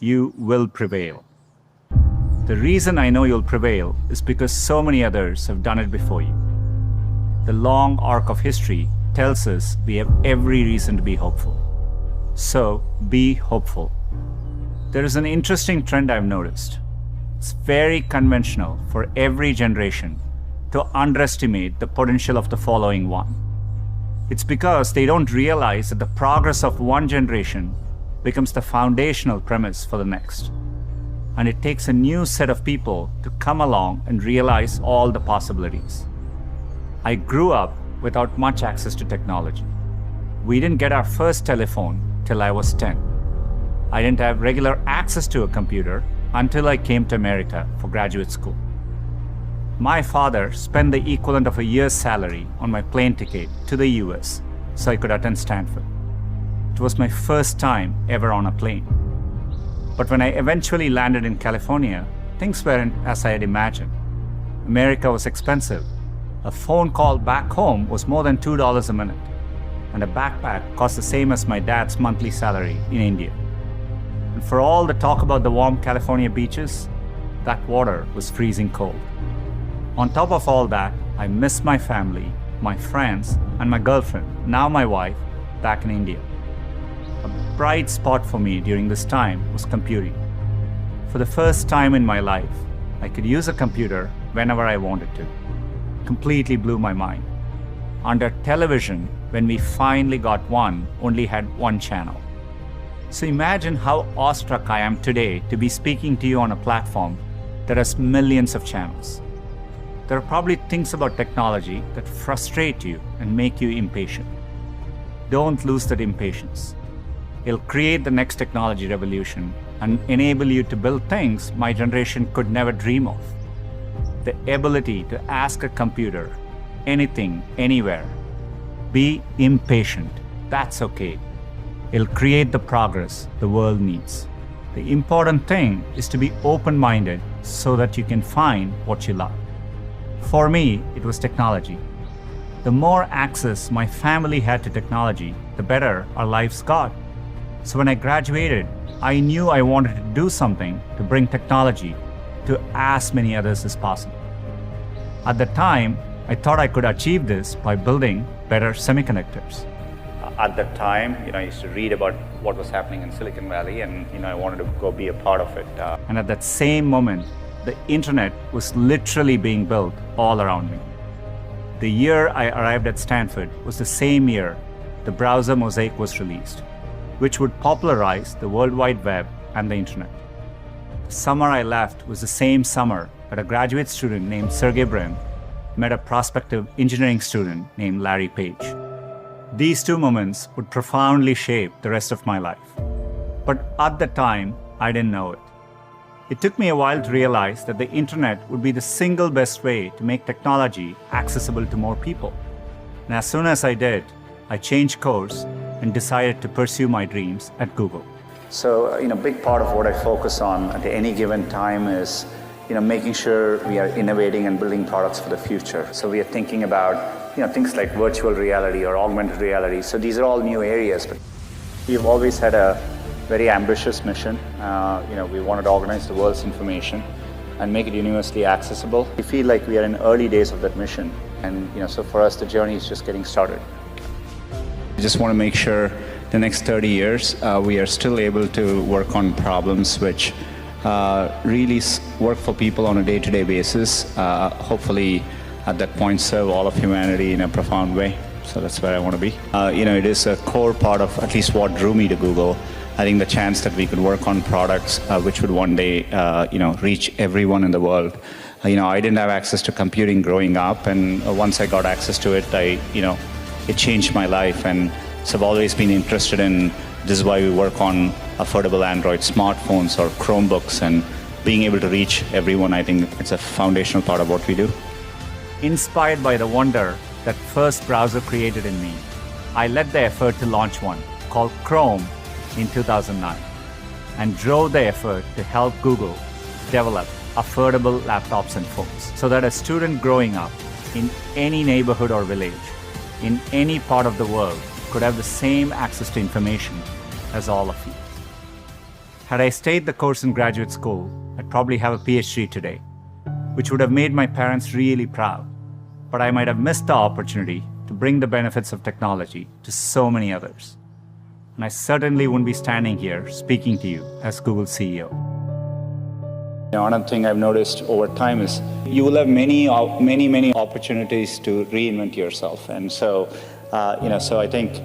you will prevail. The reason I know you'll prevail is because so many others have done it before you. The long arc of history tells us we have every reason to be hopeful. So be hopeful. There is an interesting trend I've noticed. It's very conventional for every generation to underestimate the potential of the following one. It's because they don't realize that the progress of one generation becomes the foundational premise for the next. And it takes a new set of people to come along and realize all the possibilities. I grew up without much access to technology. We didn't get our first telephone till I was 10. I didn't have regular access to a computer until I came to America for graduate school. My father spent the equivalent of a year's salary on my plane ticket to the US so I could attend Stanford. It was my first time ever on a plane. But when I eventually landed in California, things weren't as I had imagined. America was expensive. A phone call back home was more than $2 a minute, and a backpack cost the same as my dad's monthly salary in India. And for all the talk about the warm California beaches, that water was freezing cold. On top of all that, I missed my family, my friends, and my girlfriend, now my wife, back in India. A bright spot for me during this time was computing. For the first time in my life, I could use a computer whenever I wanted to. Completely blew my mind. Under television, when we finally got one, only had one channel. So imagine how awestruck I am today to be speaking to you on a platform that has millions of channels. There are probably things about technology that frustrate you and make you impatient. Don't lose that impatience. It'll create the next technology revolution and enable you to build things my generation could never dream of. The ability to ask a computer anything, anywhere. Be impatient. That's okay. It'll create the progress the world needs. The important thing is to be open-minded so that you can find what you love. For me, it was technology. The more access my family had to technology, the better our lives got. So when I graduated, I knew I wanted to do something to bring technology to as many others as possible. At the time, I thought I could achieve this by building better semiconductors. At that time, I used to read about what was happening in Silicon Valley, and I wanted to go be a part of it. And at that same moment, the internet was literally being built all around me. The year I arrived at Stanford was the same year the browser Mosaic was released, which would popularize the World Wide Web and the internet. The summer I left was the same summer that a graduate student named Sergey Brin met a prospective engineering student named Larry Page. These two moments would profoundly shape the rest of my life. But at the time, I didn't know it. It took me a while to realize that the internet would be the single best way to make technology accessible to more people. And as soon as I did, I changed course and decided to pursue my dreams at Google. So, a big part of what I focus on at any given time is, making sure we are innovating and building products for the future. So we are thinking about, things like virtual reality or augmented reality. So these are all new areas, but we've always had a very ambitious mission. We wanted to organize the world's information and make it universally accessible. We feel like we are in early days of that mission. And, so for us, the journey is just getting started. I just want to make sure the next 30 years, we are still able to work on problems which really work for people on a day-to-day basis. Hopefully, at that point, serve all of humanity in a profound way. So that's where I want to be. It is a core part of at least what drew me to Google. I think the chance that we could work on products which would one day, reach everyone in the world. I didn't have access to computing growing up, and once I got access to it, it changed my life. And so I've always been interested in, this is why we work on affordable Android smartphones or Chromebooks, and being able to reach everyone, I think it's a foundational part of what we do. Inspired by the wonder that first browser created in me, I led the effort to launch one called Chrome in 2009 and drove the effort to help Google develop affordable laptops and phones so that a student growing up in any neighborhood or village in any part of the world could have the same access to information as all of you. Had I stayed the course in graduate school, I'd probably have a PhD today, which would have made my parents really proud. But I might have missed the opportunity to bring the benefits of technology to so many others. And I certainly wouldn't be standing here speaking to you as Google's CEO. Another thing I've noticed over time is you will have many opportunities to reinvent yourself. And so, so I think,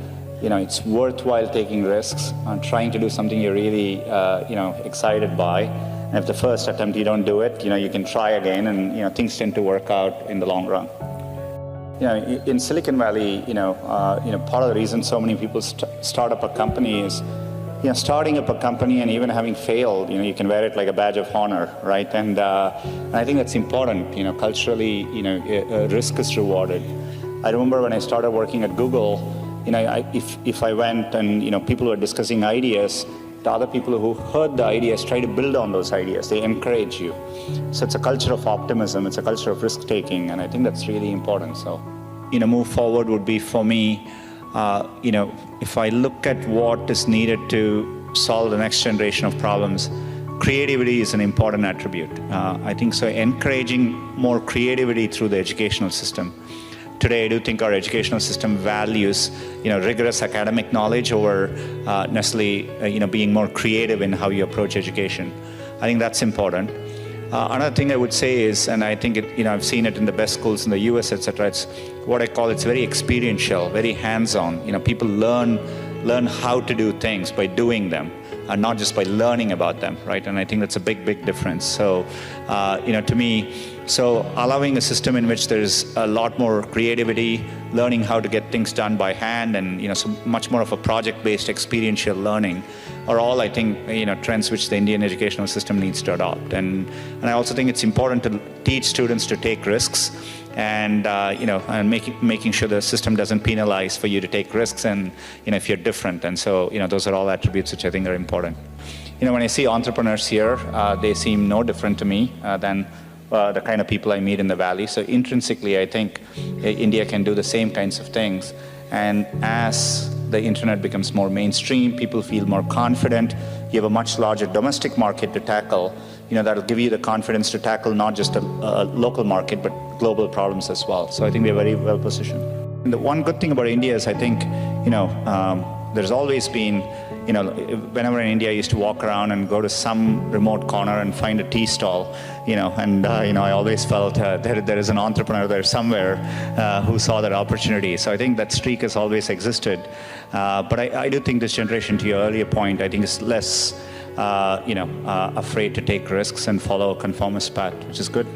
it's worthwhile taking risks and trying to do something you're really, excited by. And if the first attempt you don't do it, you can try again, and things tend to work out in the long run. In Silicon Valley, part of the reason so many people start up a company is, starting up a company and even having failed, you can wear it like a badge of honor, right? And I think that's important. Culturally, risk is rewarded. I remember when I started working at Google, if I went and people were discussing ideas, the other people who heard the ideas try to build on those ideas. They encourage you. So it's a culture of optimism. It's a culture of risk taking, and I think that's really important. So, move forward would be for me. If I look at what is needed to solve the next generation of problems, creativity is an important attribute. I think so. Encouraging more creativity through the educational system. Today, I do think our educational system values, rigorous academic knowledge over necessarily, being more creative in how you approach education. I think that's important. Another thing I would say is, and I think I've seen it in the best schools in the US, etc. It's what I call it's very experiential, very hands-on. People learn how to do things by doing them, and not just by learning about them, right? And I think that's a big difference. So, to me, so allowing a system in which there's a lot more creativity, learning how to get things done by hand, and so much more of a project-based experiential learning are all, I think, trends which the Indian educational system needs to adopt. And I also think it's important to teach students to take risks, and and making sure the system doesn't penalize for you to take risks, and if you're different. And so those are all attributes which I think are important. When I see entrepreneurs here, they seem no different to me than the kind of people I meet in the Valley. So intrinsically, I think India can do the same kinds of things. And as the internet becomes more mainstream, people feel more confident. You have a much larger domestic market to tackle. That'll give you the confidence to tackle not just a local market, but global problems as well. So I think we're very well positioned. And the one good thing about India is I think, there's always been, whenever in India I used to walk around and go to some remote corner and find a tea stall, I always felt there is an entrepreneur there somewhere who saw that opportunity. So I think that streak has always existed. But I do think this generation, to your earlier point, I think is less, afraid to take risks and follow a conformist path, which is good.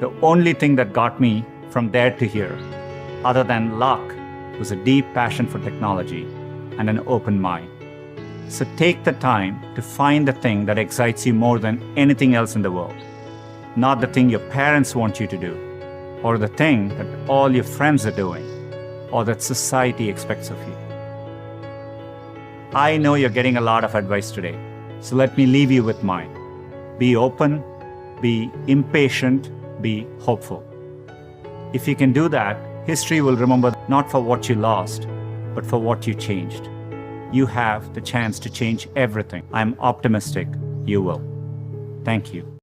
The only thing that got me from there to here, other than luck, was a deep passion for technology and an open mind. So take the time to find the thing that excites you more than anything else in the world. Not the thing your parents want you to do, or the thing that all your friends are doing, or that society expects of you. I know you're getting a lot of advice today, so let me leave you with mine. Be open, be impatient, be hopeful. If you can do that, history will remember not for what you lost, but for what you changed. You have the chance to change everything. I'm optimistic you will. Thank you.